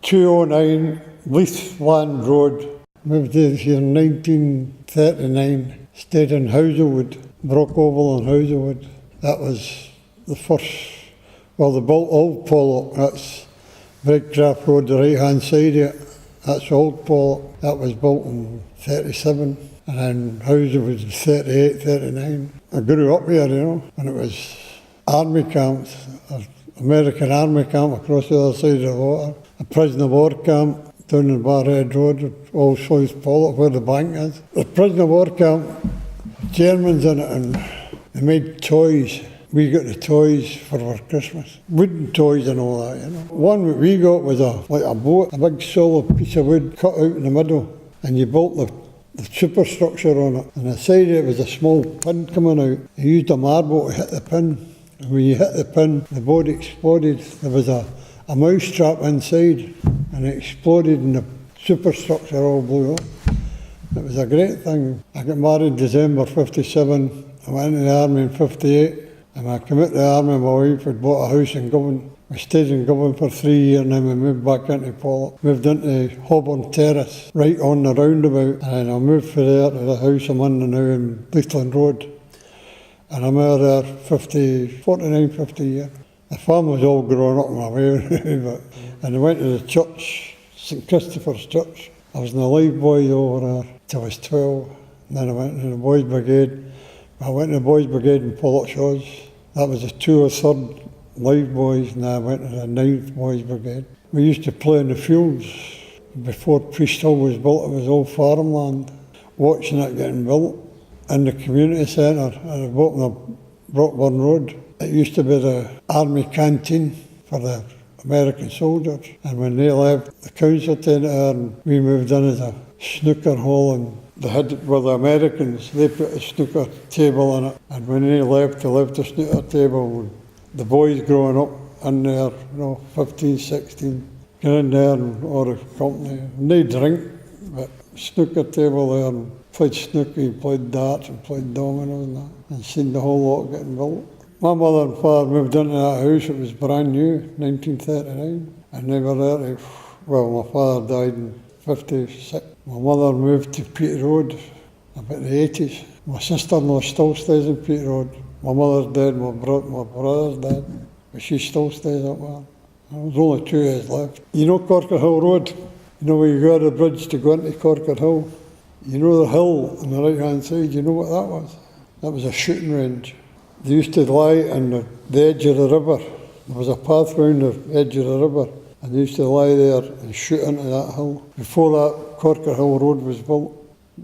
209 Leithland Road. Moved here in 1939. Stayed in Hazelwood, Brockoval and Hazelwood. That was the first, well, they built Old Pollock. That's Breakcraft Road, the right-hand side of it. That's Old Pollock. That was built in 37. And then Hazelwood was 38, 39. I grew up here, and it was army camps, American army camp across the other side of the water, a prisoner of war camp down in Barhead Road, Old South Pollock, where the bank is. The prisoner of war camp, Germans in it, and they made toys. We got the toys for our Christmas. Wooden toys and all that, One that we got was like a boat, a big solid piece of wood cut out in the middle, and you built the superstructure on it. And the side of it was a small pin coming out. You used a marble to hit the pin. And when you hit the pin, the board exploded. There was a mouse trap inside, and it exploded and the superstructure all blew up. It was a great thing. I got married December 57. I went into the army in 58. And when I came out of the army, my wife had bought a house in Govan. We stayed in Govan for 3 years, and then we moved back into Pollock. Moved into Holborn Terrace, right on the roundabout. And I moved from there to the house I'm in now in Leithland Road. And I'm out there 49, 50 years. The farm was all grown up in my way, and I went to the church, St Christopher's Church. I was in the Life Boys over there till I was 12. And then I went into the Boys Brigade. I went to the Boys Brigade in Pollock Shaws. That was the 2 or 3rd Life Boys, and I went to the 9th Boys Brigade. We used to play in the fields. Before Priest Hill was built, it was all farmland. Watching it getting built in the community centre at the bottom of Brockburn Road. It used to be the army canteen for the American soldiers. And when they left, the council taken it there, and we moved in as a snooker hall, and they had, well, the Americans, they put a snooker table in it. And when they left the snooker table. The boys growing up in there, 15, 16, get in there and order company. And they drink, but snooker table there, and played snooker, played darts and played dominoes and that, and seen the whole lot getting built. My mother and father moved into that house. It was brand new, 1939, and they were there. Well, my father died in 56. My mother moved to Peter Road about the 80s. My sister-in-law still stays in Peter Road. My mother's dead, my brother's dead, but she still stays up there. There's only 2 years left. You know Corker Hill Road? You know where you go to the bridge to go into Corker Hill? You know the hill on the right-hand side, you know what that was? That was a shooting range. They used to lie on the edge of the river. There was a path round the edge of the river, and they used to lie there and shoot into that hill. Before that, Corker Hill Road was built.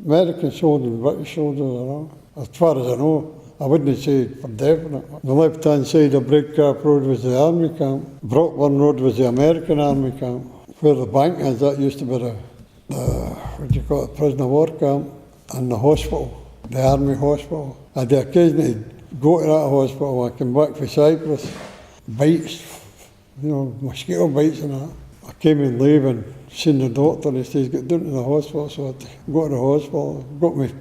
American soldiers and British soldiers around. As far as I know, I wouldn't say for definite. The left-hand side of Breakcraft Road was the army camp. Brockburn Road was the American army camp. Where the bank is, that used to be the prisoner of war camp, and the hospital, the army hospital. I'd occasionally go to that hospital. I came back from Cyprus, bites, mosquito bites and that. I came in leave and seen the doctor, and he says, get down to the hospital. So I'd go to the hospital, got me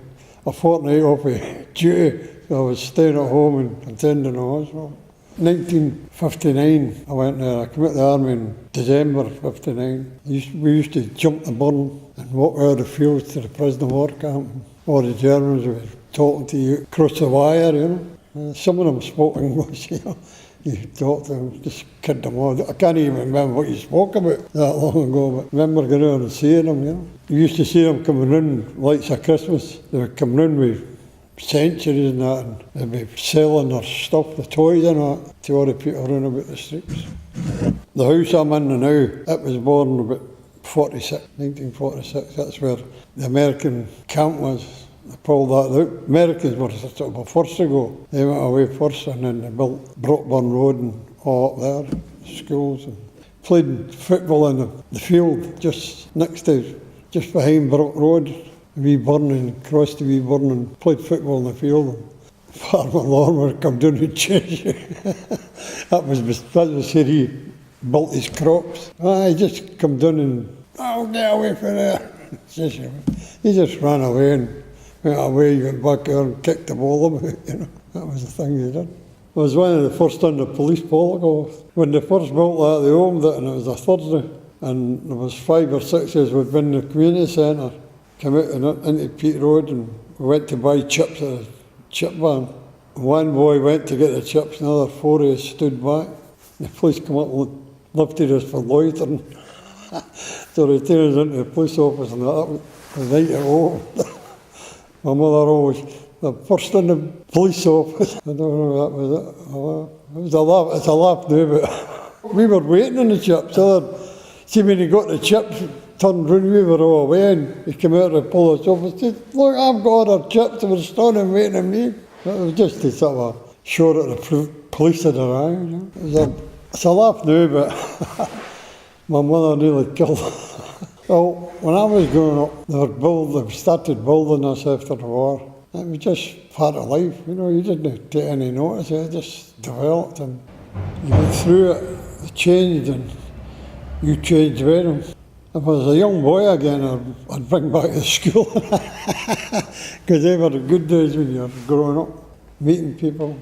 a fortnight off of duty. So I was staying at home and attending the hospital. 1959, I went there. I came out of the army in December 59. We used to jump the burn and walk out of the fields to the prisoner of war camp. All the Germans were talking to you across the wire, Some of them spoke English, You talk to them, just kid them all. I can't even remember what you spoke about that long ago, but I remember going out and seeing them, You used to see them coming in, lights of Christmas. They were coming in with centuries and that, and they'd be selling their stuff, the toys and that, to all the people running about the streets. The house I'm in now, it was born about 1946, that's where the American camp was. They pulled that out. Americans were sort of first to go. They went away first, and then they built Brockburn Road and all up there, schools, and played football in the field just behind Brock Road. Wee burn and crossed the wee burn and played football in the field. And Farmer Lormer come down and chase you. that was where he built his crops. He just come down and, get away from there. He just ran away and went away, he went back there and kicked the ball about, That was the thing he did. I was one of the first under police Pollock. When they first built that, they opened it, and it was a Thursday. and there was 5 or 6 of us would been in the community centre, come out and into Pete Road, and we went to buy chips at a chip van. One boy went to get the chips, another 4 of us stood back. The police come up and lifted us for loitering. So they took us into the police office, and that was the night it over. My mother always, the first in the police office. I don't know, that was it. It was a laugh, it's a laugh now, but we were waiting on the chips. See, when he got the chips, turned round, we were all away, and he came out of the police office and said, "Look, I've got our chips," they were standing waiting on me. It was just to sort of show that the police had arrived. You know? It's a laugh now, but my mother nearly killed her. Well, when I was growing up, they started building us after the war. It was just part of life, you know, you didn't take any notice, it just developed, and you went through it, it changed, and you changed with them. If I was a young boy again, I'd bring back the school, because they were the good days when you're growing up, meeting people.